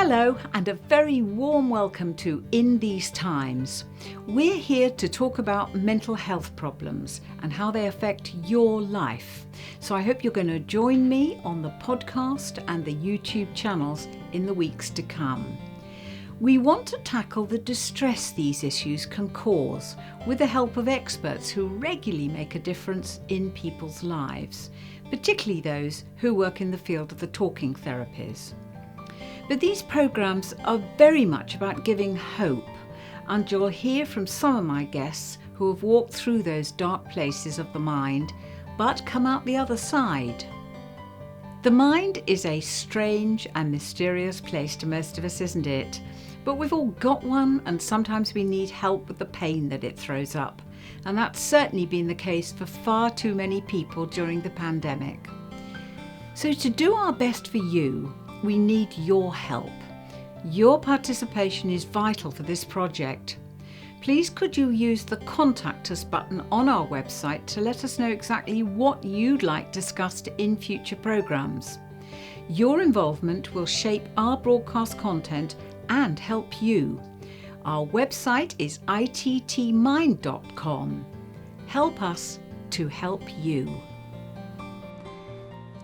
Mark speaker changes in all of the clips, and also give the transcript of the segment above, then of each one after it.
Speaker 1: Hello and a very warm welcome to In These Times. We're here to talk about mental health problems and how they affect your life. So I hope you're going to join me on the podcast and the YouTube channels in the weeks to come. We want to tackle the distress these issues can cause with the help of experts who regularly make a difference in people's lives, particularly those who work in the field of the talking therapies. But these programmes are very much about giving hope, and you'll hear from some of my guests who have walked through those dark places of the mind, but come out the other side. The mind is a strange and mysterious place to most of us, isn't it? But we've all got one, and sometimes we need help with the pain that it throws up. And that's certainly been the case for far too many people during the pandemic. So to do our best for you, we need your help. Your participation is vital for this project. Please could you use the Contact Us button on our website to let us know exactly what you'd like discussed in future programmes. Your involvement will shape our broadcast content and help you. Our website is ittmind.com. Help us to help you.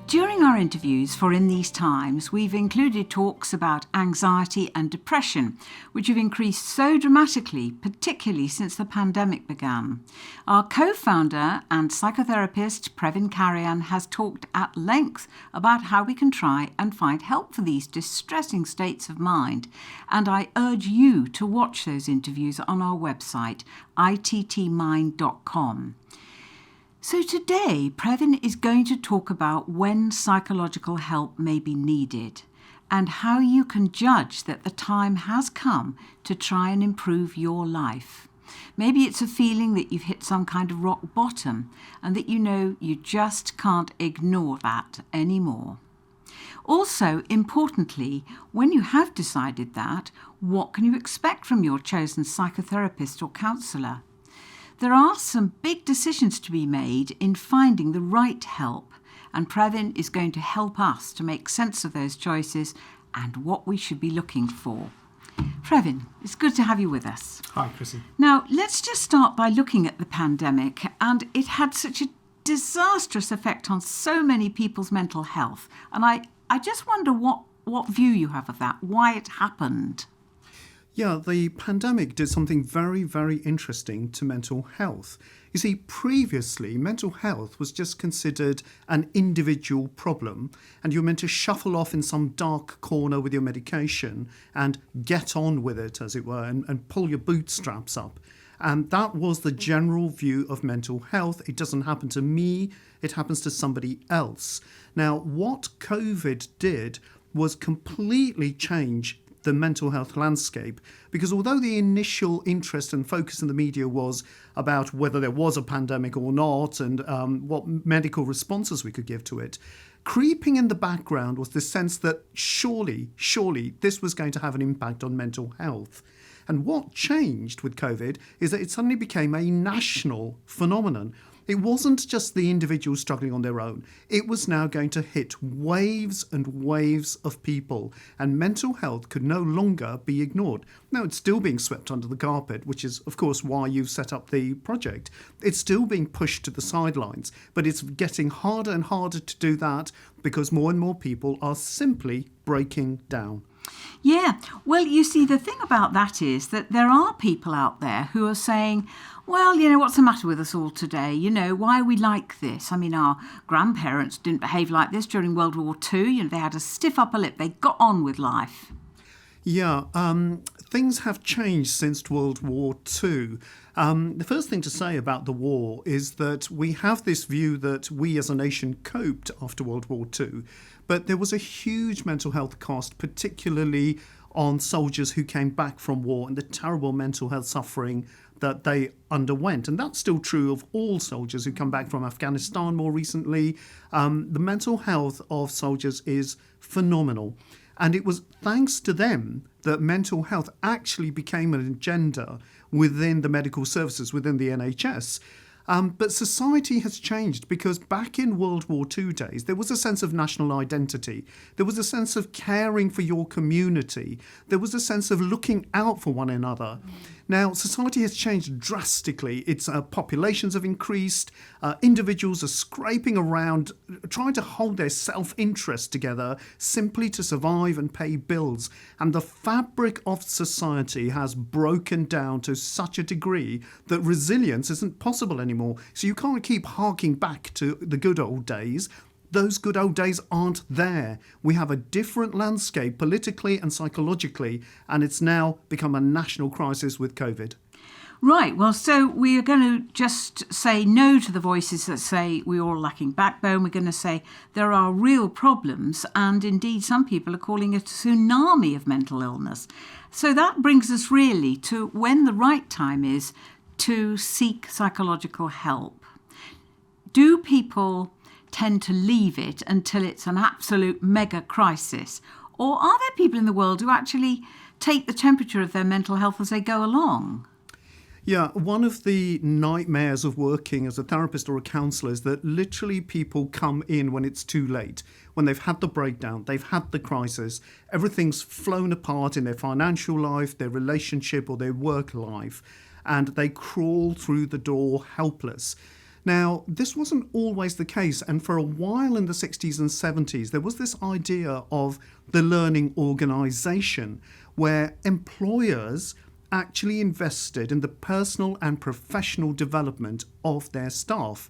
Speaker 1: During our interviews for In These Times, we've included talks about anxiety and depression, which have increased so dramatically, particularly since the pandemic began. Our co-founder and psychotherapist, Previn Karian, has talked at length about how we can try and find help for these distressing states of mind, and I urge you to watch those interviews on our website, ittmind.com. So today, Previn is going to talk about when psychological help may be needed and how you can judge that the time has come to try and improve your life. Maybe it's a feeling that you've hit some kind of rock bottom and that you know you just can't ignore that anymore. Also, importantly, when you have decided that, what can you expect from your chosen psychotherapist or counsellor? There are some big decisions to be made in finding the right help, and Previn is going to help us to make sense of those choices and what we should be looking for. Previn, it's good to have you with us.
Speaker 2: Hi, Chrissy.
Speaker 1: Now, let's just start by looking at the pandemic, and it had such a disastrous effect on so many people's mental health. And I just wonder what view you have of that, why it happened.
Speaker 2: Yeah, the pandemic did something very, very interesting to mental health. You see, previously, mental health was just considered an individual problem, and you were meant to shuffle off in some dark corner with your medication and get on with it, as it were, and pull your bootstraps up. And that was the general view of mental health. It doesn't happen to me, it happens to somebody else. Now, what COVID did was completely change the mental health landscape, because although the initial interest and focus in the media was about whether there was a pandemic or not and what medical responses we could give to it, creeping in the background was the sense that surely this was going to have an impact on mental health. And what changed with COVID is that it suddenly became a national phenomenon. It wasn't just the individuals struggling on their own. It was now going to hit waves and waves of people, and mental health could no longer be ignored. Now, it's still being swept under the carpet, which is, of course, why you've set up the project. It's still being pushed to the sidelines, but it's getting harder and harder to do that because more and more people are simply breaking down.
Speaker 1: Yeah, well, you see, the thing about that is that there are people out there who are saying, well, what's the matter with us all today? Why are we like this? I mean, our grandparents didn't behave like this during World War II. They had a stiff upper lip. They got on with life.
Speaker 2: Yeah, things have changed since World War II. The first thing to say about the war is that we have this view that we as a nation coped after World War II, but there was a huge mental health cost, particularly on soldiers who came back from war and the terrible mental health suffering that they underwent. And that's still true of all soldiers who come back from Afghanistan more recently. The mental health of soldiers is phenomenal. And it was thanks to them that mental health actually became an agenda within the medical services, within the NHS. But society has changed because back in World War II days, there was a sense of national identity. There was a sense of caring for your community. There was a sense of looking out for one another. Now, society has changed drastically. Its populations have increased. Individuals are scraping around, trying to hold their self-interest together simply to survive and pay bills. And the fabric of society has broken down to such a degree that resilience isn't possible anymore. So you can't keep harking back to the good old days. Those good old days aren't there. We have a different landscape politically and psychologically, and it's now become a national crisis with COVID.
Speaker 1: Right, well, so we are going to just say no to the voices that say we're all lacking backbone. We're going to say there are real problems, and indeed some people are calling it a tsunami of mental illness. So that brings us really to when the right time is to seek psychological help. Do people tend to leave it until it's an absolute mega crisis? Or are there people in the world who actually take the temperature of their mental health as they go along?
Speaker 2: Yeah, one of the nightmares of working as a therapist or a counsellor is that literally people come in when it's too late, when they've had the breakdown, they've had the crisis, everything's flown apart in their financial life, their relationship or their work life, and they crawl through the door helpless. Now, this wasn't always the case, and for a while in the 60s and 70s, there was this idea of the learning organisation, where employers actually invested in the personal and professional development of their staff.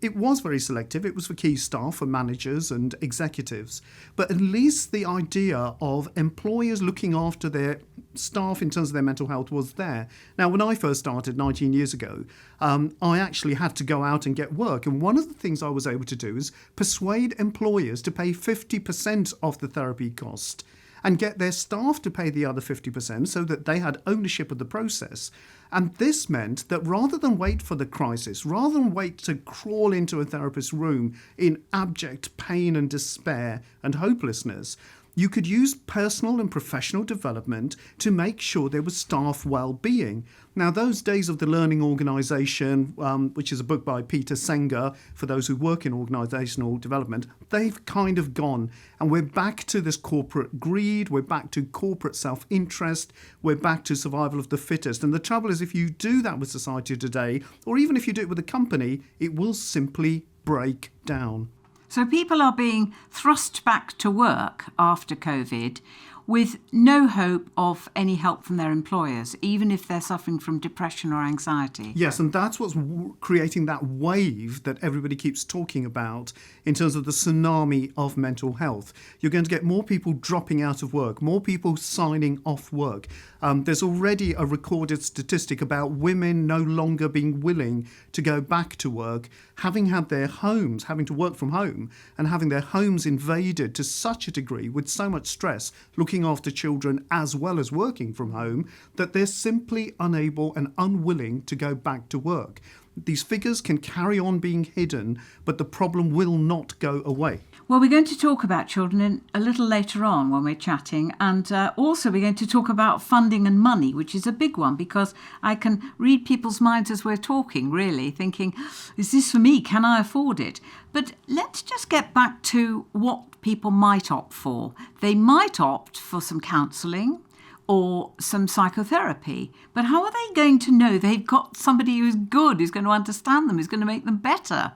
Speaker 2: It was very selective. It was for key staff, for managers and executives. But at least the idea of employers looking after their staff in terms of their mental health was there. Now, when I first started 19 years ago, I actually had to go out and get work. And one of the things I was able to do is persuade employers to pay 50% of the therapy cost and get their staff to pay the other 50% so that they had ownership of the process. And this meant that rather than wait for the crisis, rather than wait to crawl into a therapist's room in abject pain and despair and hopelessness, you could use personal and professional development to make sure there was staff well-being. Now, those days of the learning organisation, which is a book by Peter Singer, for those who work in organisational development, they've kind of gone. And we're back to this corporate greed, we're back to corporate self-interest, we're back to survival of the fittest. And the trouble is, if you do that with society today, or even if you do it with a company, it will simply break down.
Speaker 1: So people are being thrust back to work after COVID with no hope of any help from their employers, even if they're suffering from depression or anxiety.
Speaker 2: Yes, and that's what's creating that wave that everybody keeps talking about in terms of the tsunami of mental health. You're going to get more people dropping out of work, more people signing off work. There's already a recorded statistic about women no longer being willing to go back to work, having had their homes, having to work from home, and having their homes invaded to such a degree with so much stress, looking after children as well as working from home, that they're simply unable and unwilling to go back to work. These figures can carry on being hidden, but the problem will not go away.
Speaker 1: Well, we're going to talk about children a little later on when we're chatting, and also we're going to talk about funding and money, which is a big one, because I can read people's minds as we're talking, really, thinking, is this for me? Can I afford it? But let's just get back to what people might opt for. They might opt for some counselling or some psychotherapy. But how are they going to know they've got somebody who's good, who's going to understand them, who's going to make them better?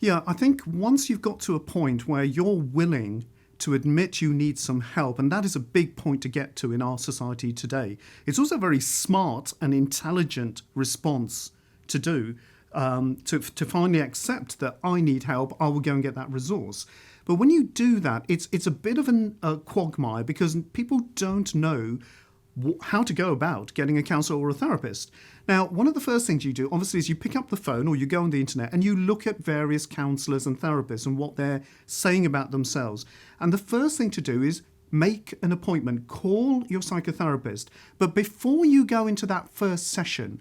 Speaker 2: Yeah, I think once you've got to a point where you're willing to admit you need some help, and that is a big point to get to in our society today. It's also a very smart and intelligent response to do, to finally accept that I need help, I will go and get that resource. But when you do that, it's a bit of a quagmire, because people don't know how to go about getting a counsellor or a therapist. Now, one of the first things you do, obviously, is you pick up the phone or you go on the internet and you look at various counsellors and therapists and what they're saying about themselves. And the first thing to do is make an appointment, call your psychotherapist. But before you go into that first session,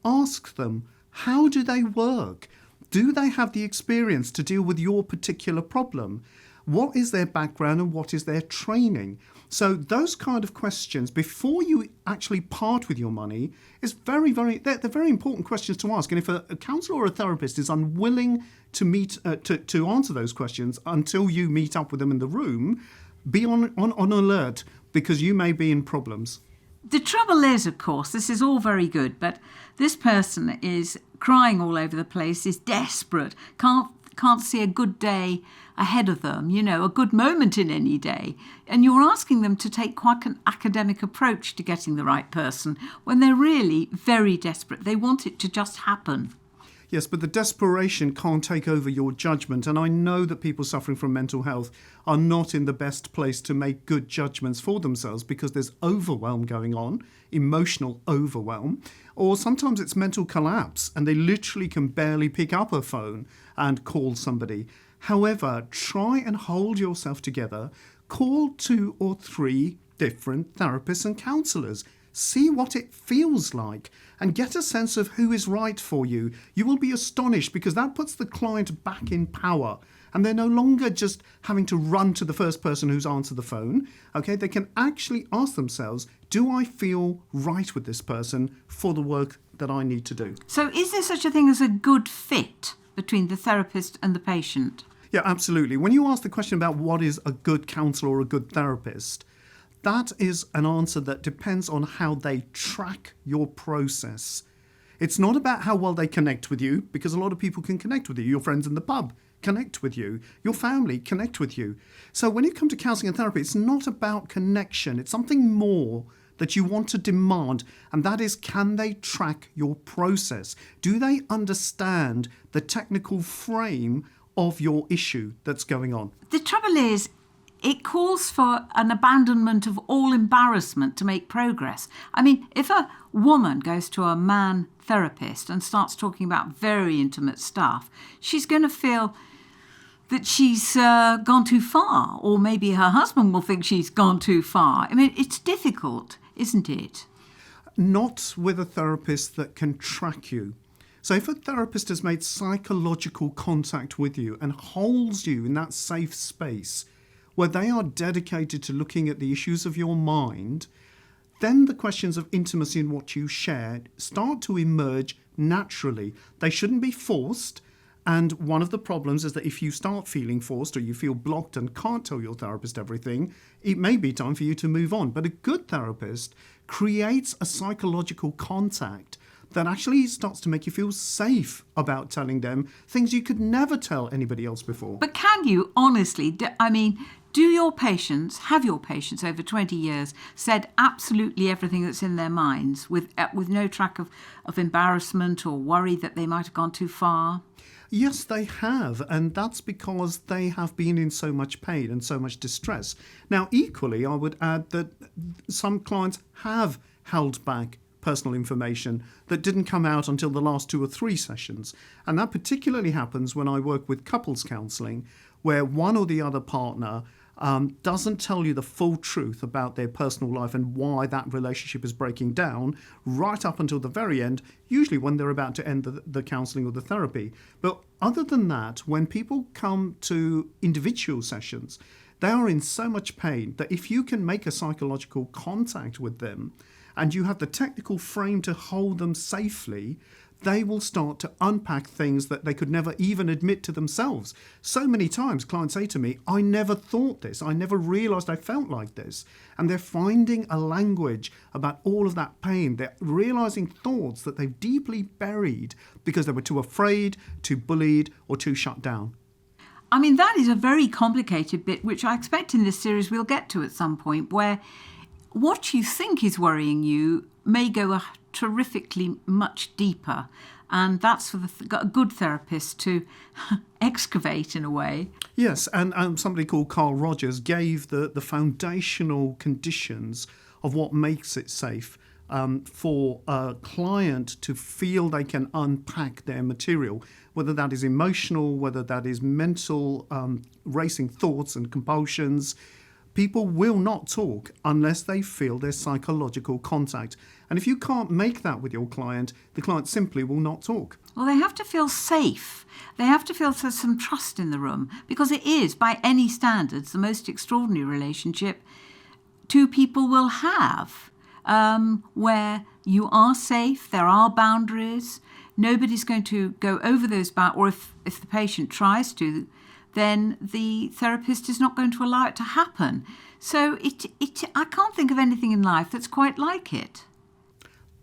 Speaker 2: ask them, how do they work? Do they have the experience to deal with your particular problem? What is their background and what is their training? So those kind of questions, before you actually part with your money, is they're very important questions to ask. And if a counsellor or a therapist is unwilling to to answer those questions until you meet up with them in the room, be on alert, because you may be in problems.
Speaker 1: The trouble is, of course, this is all very good, but this person is crying all over the place, is desperate, can't see a good day ahead of them, a good moment in any day. And you're asking them to take quite an academic approach to getting the right person when they're really very desperate. They want it to just happen.
Speaker 2: Yes, but the desperation can't take over your judgment. And I know that people suffering from mental health are not in the best place to make good judgments for themselves because there's overwhelm going on, emotional overwhelm, or sometimes it's mental collapse and they literally can barely pick up a phone and call somebody. However, try and hold yourself together. Call 2 or 3 different therapists and counsellors. See what it feels like and get a sense of who is right for you. You will be astonished because that puts the client back in power and they're no longer just having to run to the first person who's answered the phone. Okay, they can actually ask themselves, do I feel right with this person for the work that I need to do?
Speaker 1: So is there such a thing as a good fit between the therapist and the patient?
Speaker 2: Yeah, absolutely. When you ask the question about what is a good counsellor or a good therapist, that is an answer that depends on how they track your process. It's not about how well they connect with you, because a lot of people can connect with you. Your friends in the pub connect with you. Your family connect with you. So when you come to counselling and therapy, it's not about connection. It's something more that you want to demand, and that is, can they track your process? Do they understand the technical frame of your issue that's going on?
Speaker 1: The trouble is, it calls for an abandonment of all embarrassment to make progress. I mean, if a woman goes to a man therapist and starts talking about very intimate stuff, she's going to feel that she's gone too far, or maybe her husband will think she's gone too far. I mean, it's difficult, isn't it?
Speaker 2: Not with a therapist that can track you. So if a therapist has made psychological contact with you and holds you in that safe space where they are dedicated to looking at the issues of your mind, then the questions of intimacy and what you shared start to emerge naturally. They shouldn't be forced. And one of the problems is that if you start feeling forced or you feel blocked and can't tell your therapist everything, it may be time for you to move on. But a good therapist creates a psychological contact that actually starts to make you feel safe about telling them things you could never tell anybody else before.
Speaker 1: But can you honestly, have your patients over 20 years said absolutely everything that's in their minds with no track of embarrassment or worry that they might have gone too far?
Speaker 2: Yes, they have, and that's because they have been in so much pain and so much distress. Now, equally, I would add that some clients have held back personal information that didn't come out until the last 2 or 3 sessions. And that particularly happens when I work with couples counselling, where one or the other partner doesn't tell you the full truth about their personal life and why that relationship is breaking down right up until the very end, usually when they're about to end the counselling or the therapy. But other than that, when people come to individual sessions, they are in so much pain that if you can make a psychological contact with them and you have the technical frame to hold them safely, they will start to unpack things that they could never even admit to themselves. So many times clients say to me, I never thought this, I never realised I felt like this. And they're finding a language about all of that pain. They're realising thoughts that they've deeply buried because they were too afraid, too bullied, or too shut down.
Speaker 1: I mean, that is a very complicated bit, which I expect in this series we'll get to at some point, where what you think is worrying you may go terrifically much deeper, and that's for a good therapist to excavate in a way.
Speaker 2: Yes, and somebody called Carl Rogers gave the foundational conditions of what makes it safe for a client to feel they can unpack their material, whether that is emotional, whether that is mental, racing thoughts and compulsions. People will not talk unless they feel their psychological contact. And if you can't make that with your client, the client simply will not talk.
Speaker 1: Well, they have to feel safe. They have to feel there's some trust in the room, because it is, by any standards, the most extraordinary relationship two people will have, where you are safe, there are boundaries, nobody's going to go over those boundaries, or if the patient tries to, then the therapist is not going to allow it to happen. So I can't think of anything in life that's quite like it.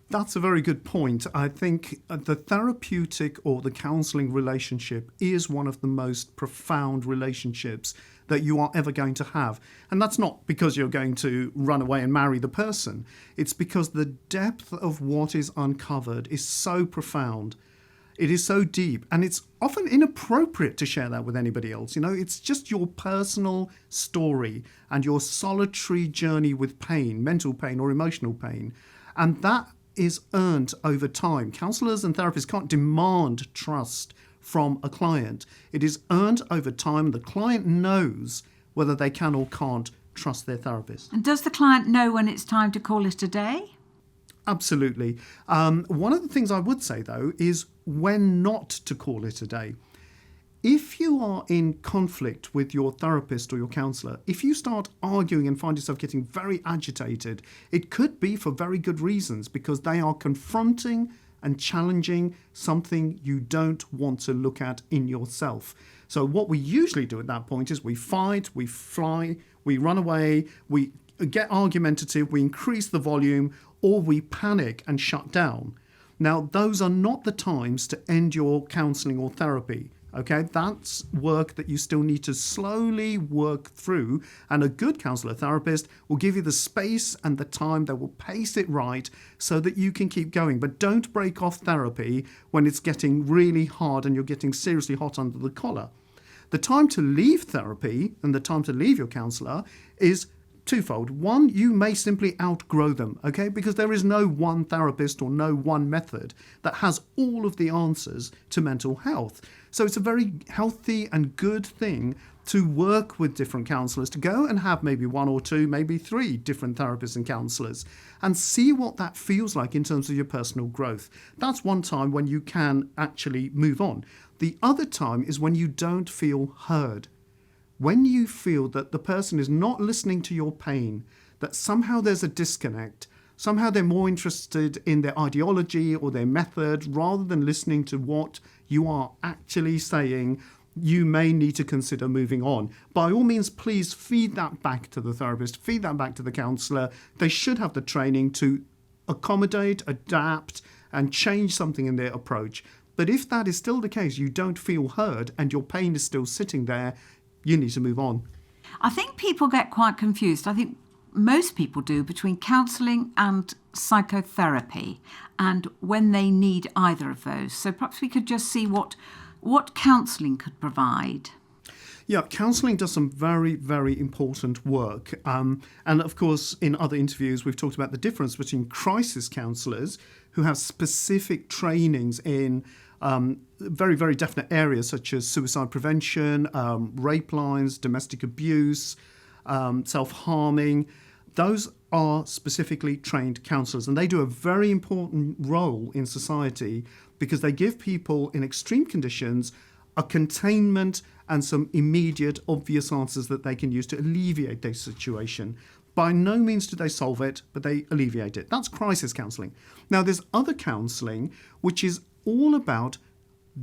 Speaker 2: That's a very good point. I think the therapeutic or the counselling relationship is one of the most profound relationships that you are ever going to have. And that's not because you're going to run away and marry the person. It's because the depth of what is uncovered is so profound. It is so deep, and it's often inappropriate to share that with anybody else. It's just your personal story and your solitary journey with pain, mental pain or emotional pain. And that is earned over time. Counsellors and therapists can't demand trust from a client. It is earned over time. The client knows whether they can or can't trust their therapist.
Speaker 1: And does the client know when it's time to call it a day?
Speaker 2: Absolutely. One of the things I would say, though, is when not to call it a day. If you are in conflict with your therapist or your counsellor, if you start arguing and find yourself getting very agitated, it could be for very good reasons, because they are confronting and challenging something you don't want to look at in yourself. So what we usually do at that point is we fight, we fly, we run away, we get argumentative, we increase the volume, or we panic and shut down. Now, those are not the times to end your counselling or therapy. Okay, that's work that you still need to slowly work through, and a good counsellor therapist will give you the space and the time. They will pace it right so that you can keep going. But don't break off therapy when it's getting really hard and you're getting seriously hot under the collar. The time to leave therapy and the time to leave your counsellor is twofold. One, you may simply outgrow them, okay? Because there is no one therapist or no one method that has all of the answers to mental health. So it's a very healthy and good thing to work with different counsellors, to go and have maybe one or two, maybe three different therapists and counsellors, and see what that feels like in terms of your personal growth. That's one time when you can actually move on. The other time is when you don't feel heard. When you feel that the person is not listening to your pain, that somehow there's a disconnect, somehow they're more interested in their ideology or their method rather than listening to what you are actually saying, you may need to consider moving on. By all means, please feed that back to the therapist, feed that back to the counsellor. They should have the training to accommodate, adapt, and change something in their approach. But if that is still the case, you don't feel heard and your pain is still sitting there, you need to move on.
Speaker 1: I think people get quite confused. I think most people do, between counselling and psychotherapy, and when they need either of those. So perhaps we could just see what counselling could provide.
Speaker 2: Yeah, counselling does some very, very important work. And of course, in other interviews, we've talked about the difference between crisis counsellors who have specific trainings in very, very definite areas such as suicide prevention, rape lines, domestic abuse, self-harming. Those are specifically trained counsellors, and they do a very important role in society because they give people in extreme conditions a containment and some immediate, obvious answers that they can use to alleviate their situation. By no means do they solve it, but they alleviate it. That's crisis counselling. Now, there's other counselling which is all about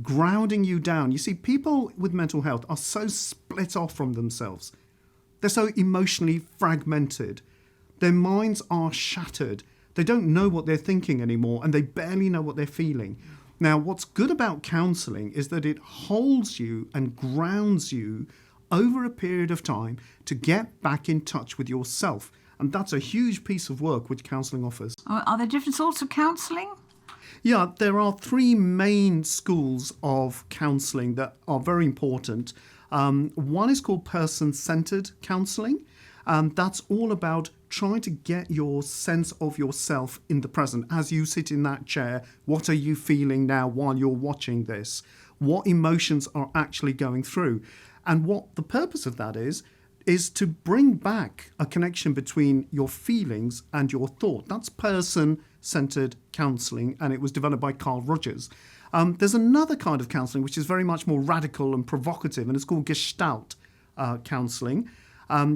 Speaker 2: grounding you down. You see, people with mental health are so split off from themselves. They're so emotionally fragmented. Their minds are shattered. They don't know what they're thinking anymore, and they barely know what they're feeling. Now, what's good about counselling is that it holds you and grounds you over a period of time to get back in touch with yourself. And that's a huge piece of work which counselling offers.
Speaker 1: Are there different sorts of counselling?
Speaker 2: Yeah, there are three main schools of counselling that are very important. One is called person-centred counselling. That's all about trying to get your sense of yourself in the present. As you sit in that chair, what are you feeling now while you're watching this? What emotions are actually going through? And what the purpose of that is to bring back a connection between your feelings and your thought. That's person centered counselling, and it was developed by Carl Rogers. There's another kind of counselling which is very much more radical and provocative, and it's called Gestalt counselling.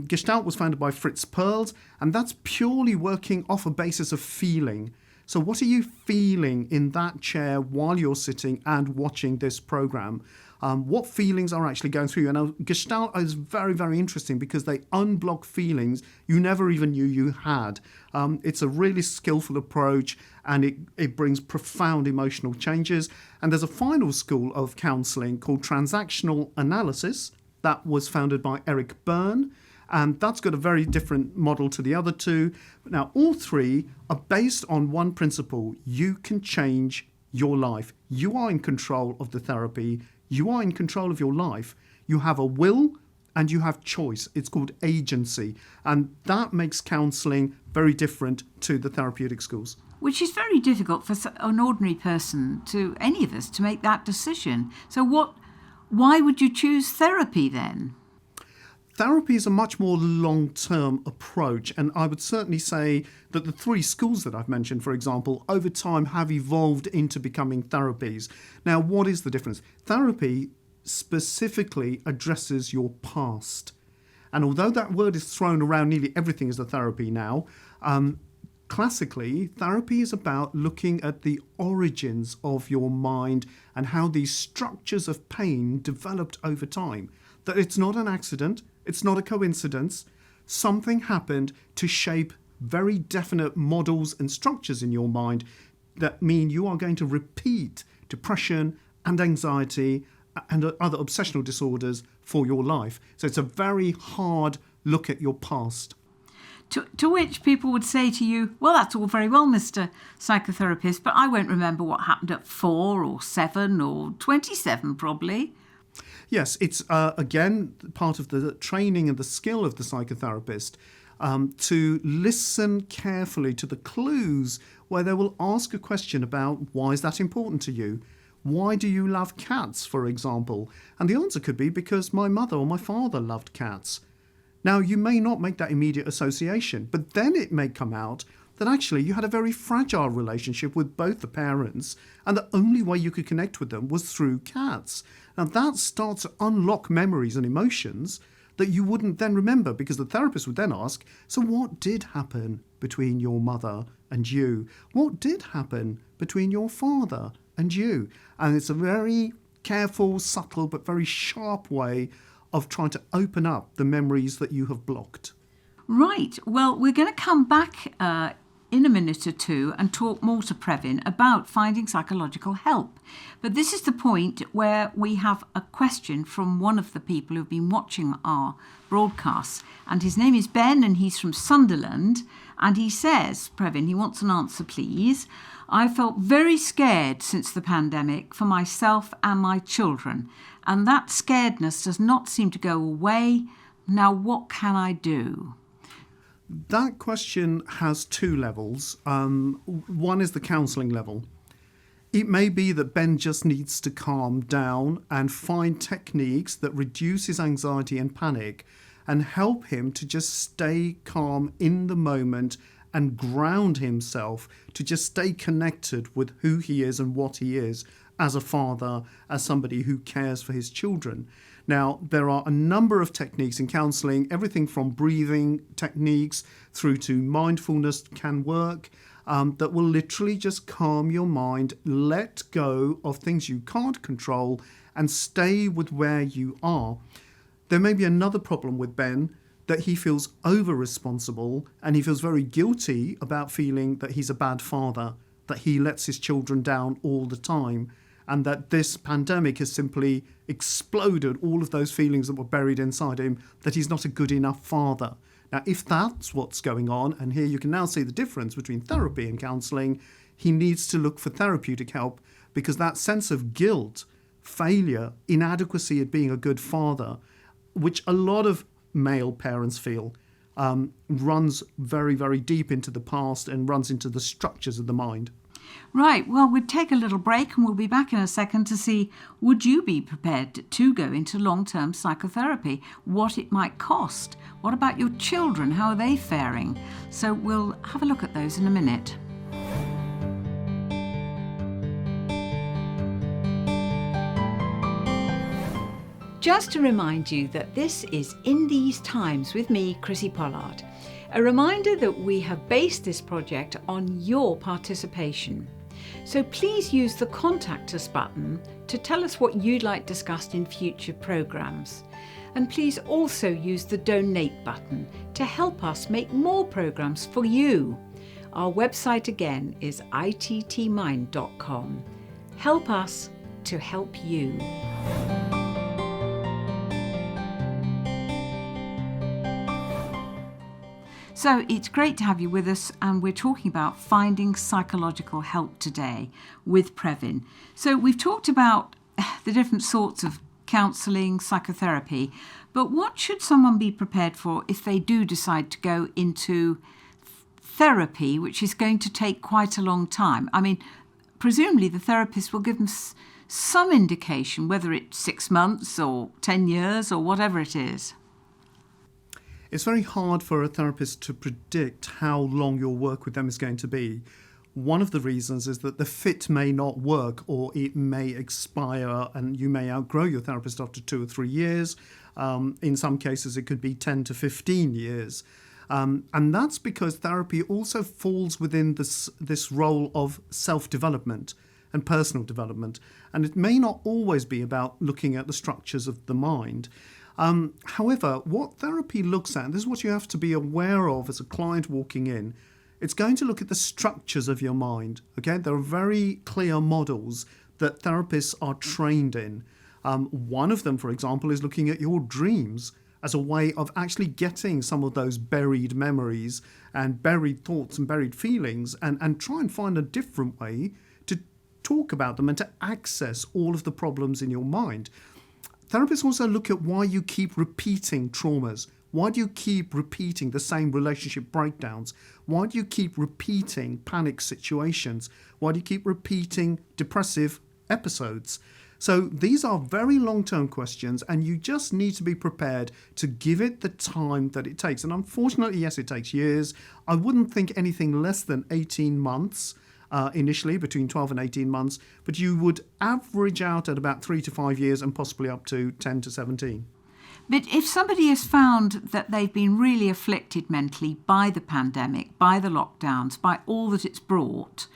Speaker 2: Gestalt was founded by Fritz Perls, and that's purely working off a basis of feeling. So what are you feeling in that chair while you're sitting and watching this program? What feelings are actually going through you? And Gestalt is very, very interesting because they unblock feelings you never even knew you had. It's a really skillful approach, and it brings profound emotional changes. And there's a final school of counselling called transactional analysis that was founded by Eric Berne. And that's got a very different model to the other two. Now, all three are based on one principle. You can change your life. You are in control of the therapy. You are in control of your life. You have a will and you have choice. It's called agency. And that makes counselling very different to the therapeutic schools.
Speaker 1: Which is very difficult for an ordinary person, to any of us, to make that decision. So why would you choose therapy then?
Speaker 2: Therapy is a much more long-term approach, and I would certainly say that the three schools that I've mentioned, for example, over time have evolved into becoming therapies. Now, what is the difference? Therapy specifically addresses your past. And although that word is thrown around, nearly everything is a therapy now, classically, therapy is about looking at the origins of your mind and how these structures of pain developed over time. That it's not an accident, it's not a coincidence. Something happened to shape very definite models and structures in your mind that mean you are going to repeat depression and anxiety and other obsessional disorders for your life. So it's a very hard look at your past.
Speaker 1: To which people would say to you, well, that's all very well, Mr. Psychotherapist, but I won't remember what happened at 4 or 7 or 27 probably.
Speaker 2: Yes, it's, again, part of the training and the skill of the psychotherapist to listen carefully to the clues where they will ask a question about why is that important to you? Why do you love cats, for example? And the answer could be because my mother or my father loved cats. Now, you may not make that immediate association, but then it may come out that actually you had a very fragile relationship with both the parents, and the only way you could connect with them was through cats. Now, that starts to unlock memories and emotions that you wouldn't then remember, because the therapist would then ask, so what did happen between your mother and you? What did happen between your father and you? And it's a very careful, subtle, but very sharp way of trying to open up the memories that you have blocked.
Speaker 1: Right. Well, we're going to come back in a minute or two and talk more to Previn about finding psychological help. But this is the point where we have a question from one of the people who've been watching our broadcasts. And his name is Ben, and he's from Sunderland. And he says, Previn, he wants an answer, please. I felt very scared since the pandemic for myself and my children. And that scaredness does not seem to go away. Now, what can I do?
Speaker 2: That question has two levels. One is the counselling level. It may be that Ben just needs to calm down and find techniques that reduce his anxiety and panic and help him to just stay calm in the moment and ground himself to just stay connected with who he is and what he is as a father, as somebody who cares for his children. Now, there are a number of techniques in counselling, everything from breathing techniques through to mindfulness can work, that will literally just calm your mind, let go of things you can't control, and stay with where you are. There may be another problem with Ben, that he feels over-responsible and he feels very guilty about feeling that he's a bad father, that he lets his children down all the time, and that this pandemic has simply exploded all of those feelings that were buried inside him, that he's not a good enough father. Now, if that's what's going on, and here you can now see the difference between therapy and counselling, he needs to look for therapeutic help, because that sense of guilt, failure, inadequacy at being a good father, which a lot of male parents feel, runs very, very deep into the past and runs into the structures of the mind.
Speaker 1: Right, well, we'll take a little break and we'll be back in a second to see, would you be prepared to go into long-term psychotherapy? What it might cost? What about your children? How are they faring? So we'll have a look at those in a minute. just to remind you that this is In These Times with me, Chrissy Pollard. A reminder that we have based this project on your participation. So please use the Contact Us button to tell us what you'd like discussed in future programmes. And please also use the Donate button to help us make more programmes for you. Our website again is ittmind.com. Help us to help you. So it's great to have you with us, and we're talking about finding psychological help today with Previn. So we've talked about the different sorts of counselling, psychotherapy, but what should someone be prepared for if they do decide to go into therapy, which is going to take quite a long time? I mean, presumably the therapist will give them some indication, whether it's 6 months or 10 years or whatever it is.
Speaker 2: It's very hard for a therapist to predict how long your work with them is going to be. One of the reasons is that the fit may not work, or it may expire and you may outgrow your therapist after 2 or 3 years. In some cases, it could be 10 to 15 years. And that's because therapy also falls within this role of self-development and personal development. And it may not always be about looking at the structures of the mind. However, what therapy looks at, and this is what you have to be aware of as a client walking in, it's going to look at the structures of your mind. Okay, there are very clear models that therapists are trained in. One of them, for example, is looking at your dreams as a way of actually getting some of those buried memories and buried thoughts and buried feelings, and try and find a different way to talk about them and to access all of the problems in your mind. Therapists also look at why you keep repeating traumas. Why do you keep repeating the same relationship breakdowns? Why do you keep repeating panic situations? Why do you keep repeating depressive episodes? So these are very long-term questions, and you just need to be prepared to give it the time that it takes. And unfortunately, yes, it takes years. I wouldn't think anything less than 18 months. Initially, between 12 and 18 months, but you would average out at about 3 to 5 years and possibly up to 10 to 17.
Speaker 1: But if somebody has found that they've been really afflicted mentally by the pandemic, by the lockdowns, by all that it's brought,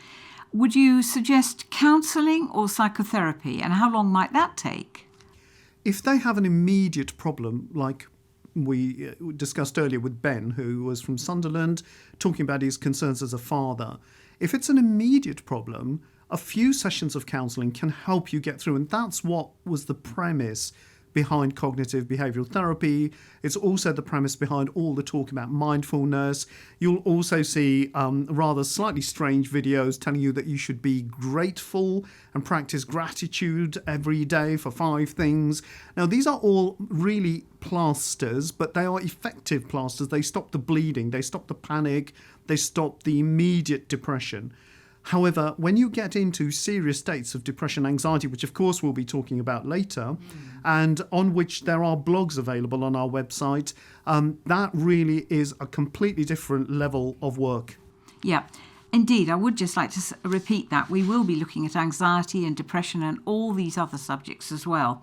Speaker 1: would you suggest counselling or psychotherapy, and how long might that take?
Speaker 2: If they have an immediate problem, like we discussed earlier with Ben, who was from Sunderland, talking about his concerns as a father, if it's an immediate problem, a few sessions of counselling can help you get through. And that's what was the premise behind cognitive behavioural therapy. It's also the premise behind all the talk about mindfulness. You'll also see rather slightly strange videos telling you that you should be grateful and practice gratitude every day for 5 things. Now, these are all really plasters, but they are effective plasters. They stop the bleeding, they stop the panic, they stop the immediate depression. However, when you get into serious states of depression, anxiety, which of course we'll be talking about later, and on which there are blogs available on our website, that really is a completely different level of work.
Speaker 1: Yeah, indeed. I would just like to repeat that. We will be looking at anxiety and depression and all these other subjects as well.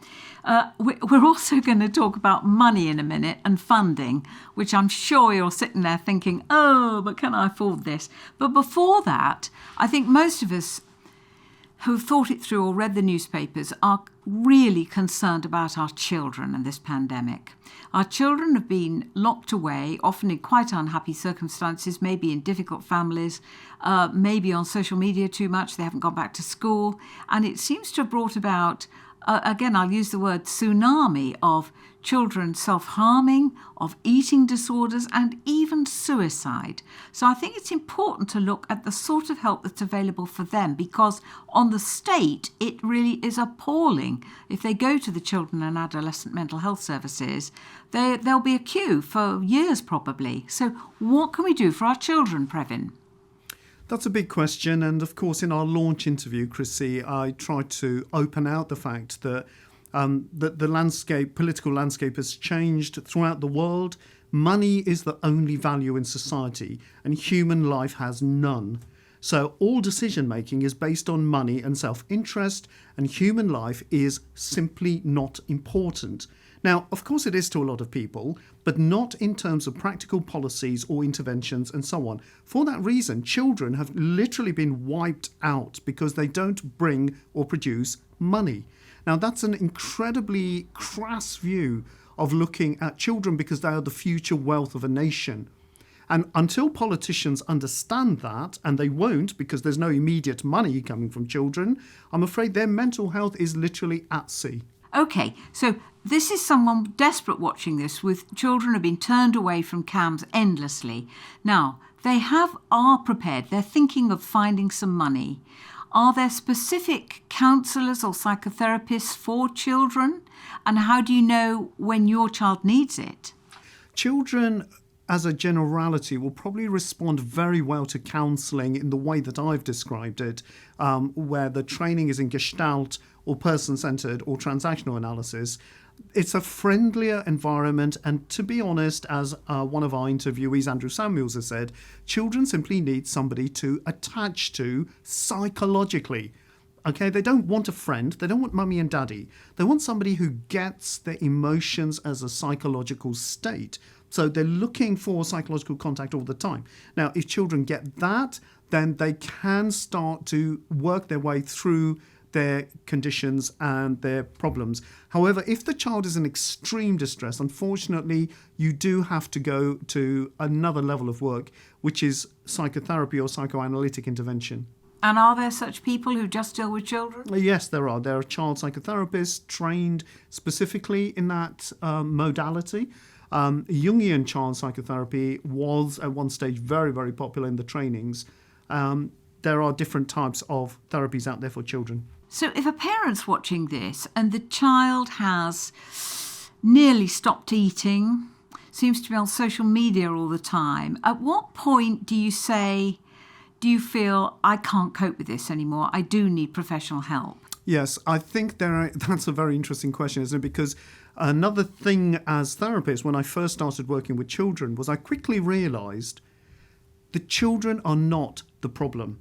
Speaker 1: We're also going to talk about money in a minute and funding, which I'm sure you're sitting there thinking, oh, but can I afford this? But before that, I think most of us who've thought it through or read the newspapers are really concerned about our children and this pandemic. Our children have been locked away, often in quite unhappy circumstances, maybe in difficult families, maybe on social media too much, they haven't gone back to school, and it seems to have brought about, again, I'll use the word tsunami of children self-harming, of eating disorders, and even suicide. So I think it's important to look at the sort of help that's available for them, because on the state, it really is appalling. If they go to the children and adolescent mental health services, there'll be a queue for years probably. So what can we do for our children, Previn?
Speaker 2: That's a big question, and of course in our launch interview, Chrissy, I tried to open out the fact that the political landscape has changed throughout the world. Money is the only value in society, and human life has none. So all decision making is based on money and self-interest, and human life is simply not important. Now, of course it is to a lot of people, but not in terms of practical policies or interventions and so on. For that reason, children have literally been wiped out because they don't bring or produce money. Now, that's an incredibly crass view of looking at children because they are the future wealth of a nation. And until politicians understand that, and they won't because there's no immediate money coming from children, I'm afraid their mental health is literally at sea.
Speaker 1: Okay, so this is someone desperate watching this, with children have been turned away from CAMHS endlessly. Now, they are prepared, they're thinking of finding some money. Are there specific counsellors or psychotherapists for children? And how do you know when your child needs it?
Speaker 2: Children, as a generality, will probably respond very well to counselling in the way that I've described it, where the training is in Gestalt or person-centred or transactional analysis. It's a friendlier environment, and to be honest, as one of our interviewees, Andrew Samuels, has said, children simply need somebody to attach to psychologically. Okay, they don't want a friend, they don't want mummy and daddy. They want somebody who gets their emotions as a psychological state. So they're looking for psychological contact all the time. Now, if children get that, then they can start to work their way through their conditions and their problems. However, if the child is in extreme distress, unfortunately, you do have to go to another level of work, which is psychotherapy or psychoanalytic intervention.
Speaker 1: And are there such people who just deal with children?
Speaker 2: Yes, there are. There are child psychotherapists trained specifically in that modality. Jungian child psychotherapy was at one stage very, very popular in the trainings. There are different types of therapies out there for children.
Speaker 1: So if a parent's watching this and the child has nearly stopped eating, seems to be on social media all the time, at what point do you feel, I can't cope with this anymore, I do need professional help?
Speaker 2: Yes, I think that's a very interesting question, isn't it? Because another thing as therapists, when I first started working with children, was I quickly realised the children are not the problem.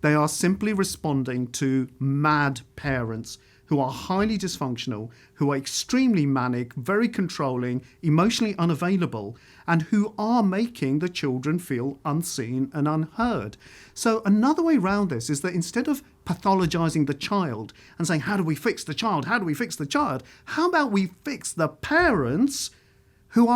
Speaker 2: They are simply responding to mad parents who are highly dysfunctional, who are extremely manic, very controlling, emotionally unavailable, and who are making the children feel unseen and unheard. So another way around this is that instead of pathologizing the child and saying, how do we fix the child? How do we fix the child? How about we fix the parents who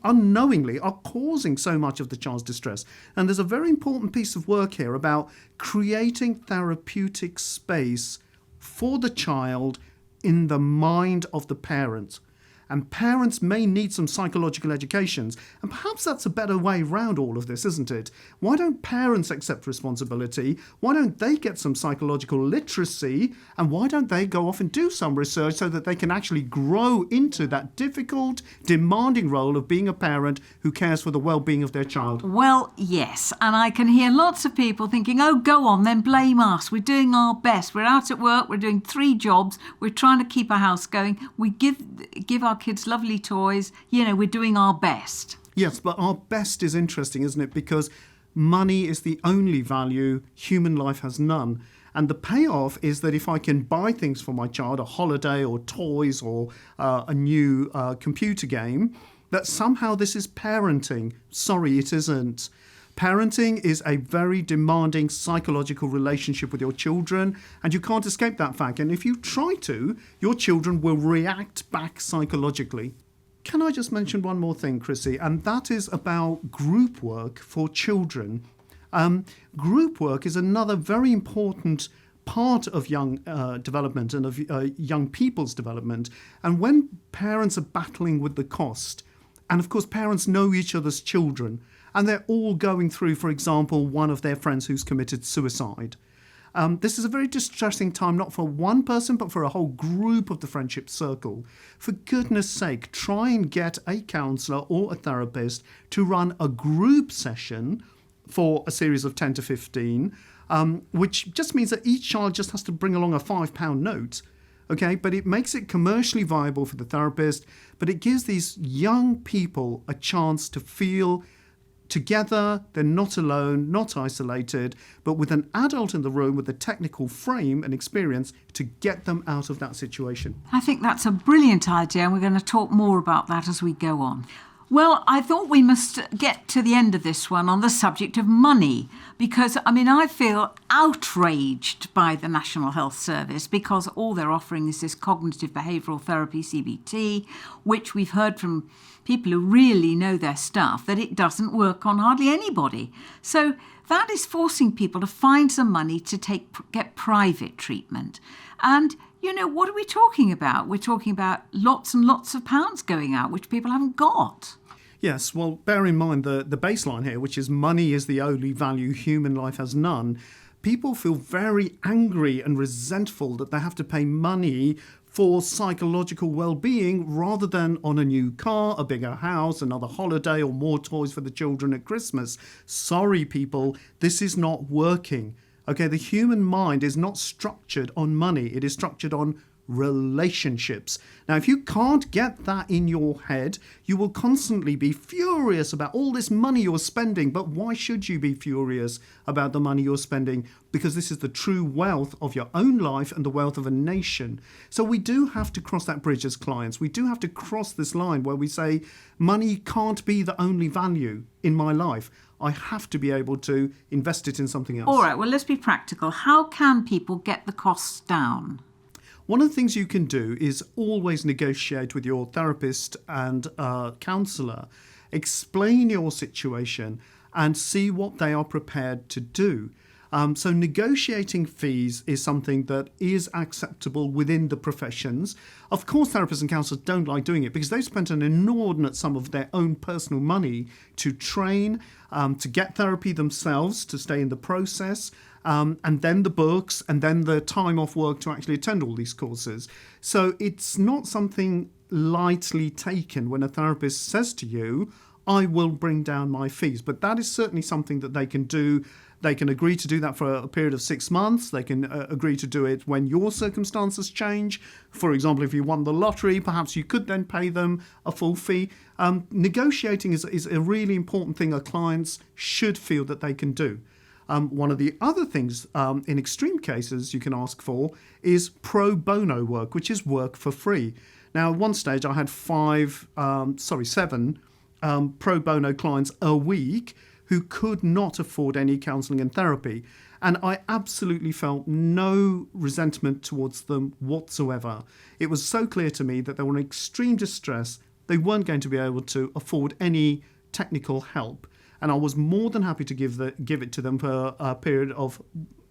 Speaker 2: unknowingly are causing so much of the child's distress? And there's a very important piece of work here about creating therapeutic space for the child in the mind of the parent. And parents may need some psychological educations. And perhaps that's a better way around all of this, isn't it? Why don't parents accept responsibility? Why don't they get some psychological literacy? And why don't they go off and do some research so that they can actually grow into that difficult, demanding role of being a parent who cares for the well-being of their child?
Speaker 1: Well, yes. And I can hear lots of people thinking, oh, go on, then blame us. We're doing our best. We're out at work. We're doing 3 jobs. We're trying to keep our house going. We give our kids lovely toys. We're doing our best.
Speaker 2: Yes, but our best is interesting, isn't it? Because money is the only value. Human life has none. And the payoff is that if I can buy things for my child, a holiday or toys or a new computer game, that somehow this is parenting. Sorry, it isn't. Parenting is a very demanding psychological relationship with your children, and you can't escape that fact. And if you try to, your children will react back psychologically. Can I just mention one more thing, Chrissy? And that is about group work for children. Group work is another very important part of young development and of young people's development. And when parents are battling with the cost, and of course parents know each other's children, and they're all going through, for example, one of their friends who's committed suicide. This is a very distressing time, not for one person, but for a whole group of the friendship circle. For goodness sake, try and get a counsellor or a therapist to run a group session for a series of 10 to 15, which just means that each child just has to bring along a £5 note. Okay, but it makes it commercially viable for the therapist, but it gives these young people a chance to feel Together, they're not alone, not isolated, but with an adult in the room with the technical frame and experience to get them out of that situation.
Speaker 1: I think that's a brilliant idea, and we're going to talk more about that as we go on. Well, I thought we must get to the end of this one on the subject of money, because, I feel outraged by the National Health Service because all they're offering is this cognitive behavioural therapy, CBT, which we've heard from people who really know their stuff that it doesn't work on hardly anybody. So that is forcing people to find some money to get private treatment. And what are we talking about? We're talking about lots and lots of pounds going out, which people haven't got.
Speaker 2: Yes, well, bear in mind the baseline here, which is money is the only value human life has none. People feel very angry and resentful that they have to pay money for psychological well-being rather than on a new car, a bigger house, another holiday, or more toys for the children at Christmas. Sorry, people, this is not working. Okay, the human mind is not structured on money. It is structured on relationships. Now, if you can't get that in your head, you will constantly be furious about all this money you're spending. But why should you be furious about the money you're spending? Because this is the true wealth of your own life and the wealth of a nation. So we do have to cross that bridge as clients. We do have to cross this line where we say, money can't be the only value in my life. I have to be able to invest it in something else.
Speaker 1: All right, well, let's be practical. How can people get the costs down?
Speaker 2: One of the things you can do is always negotiate with your therapist and counsellor. Explain your situation and see what they are prepared to do. So negotiating fees is something that is acceptable within the professions. Of course, therapists and counsellors don't like doing it because they've spent an inordinate sum of their own personal money to train, to get therapy themselves, to stay in the process, and then the books, and then the time off work to actually attend all these courses. So it's not something lightly taken when a therapist says to you, I will bring down my fees. But that is certainly something that they can do. They can agree to do that for a period of 6 months. They can agree to do it when your circumstances change. For example, if you won the lottery, perhaps you could then pay them a full fee. Negotiating is a really important thing our clients should feel that they can do. One of the other things in extreme cases you can ask for is pro bono work, which is work for free. Now, at one stage I had 7 pro bono clients a week who could not afford any counselling and therapy. And I absolutely felt no resentment towards them whatsoever. It was so clear to me that they were in extreme distress. They weren't going to be able to afford any technical help. And I was more than happy to give it to them for a period of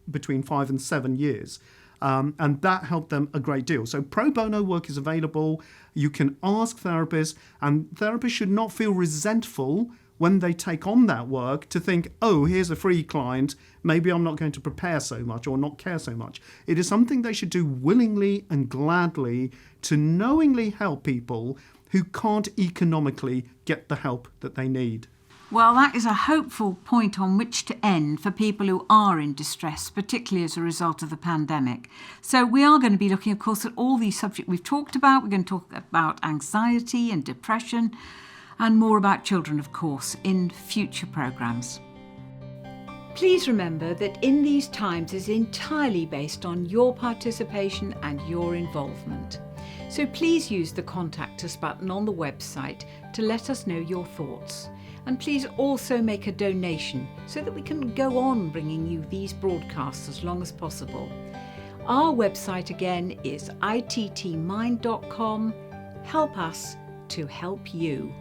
Speaker 2: between 5 and 7 years. And that helped them a great deal. So pro bono work is available. You can ask therapists, and therapists should not feel resentful when they take on that work to think, oh, here's a free client, maybe I'm not going to prepare so much or not care so much. It is something they should do willingly and gladly to knowingly help people who can't economically get the help that they need.
Speaker 1: Well, that is a hopeful point on which to end for people who are in distress, particularly as a result of the pandemic. So we are going to be looking, of course, at all these subjects we've talked about. We're going to talk about anxiety and depression and more about children, of course, in future programmes. Please remember that In These Times is entirely based on your participation and your involvement. So please use the Contact Us button on the website to let us know your thoughts. And please also make a donation so that we can go on bringing you these broadcasts as long as possible. Our website again is ittmind.com. Help us to help you.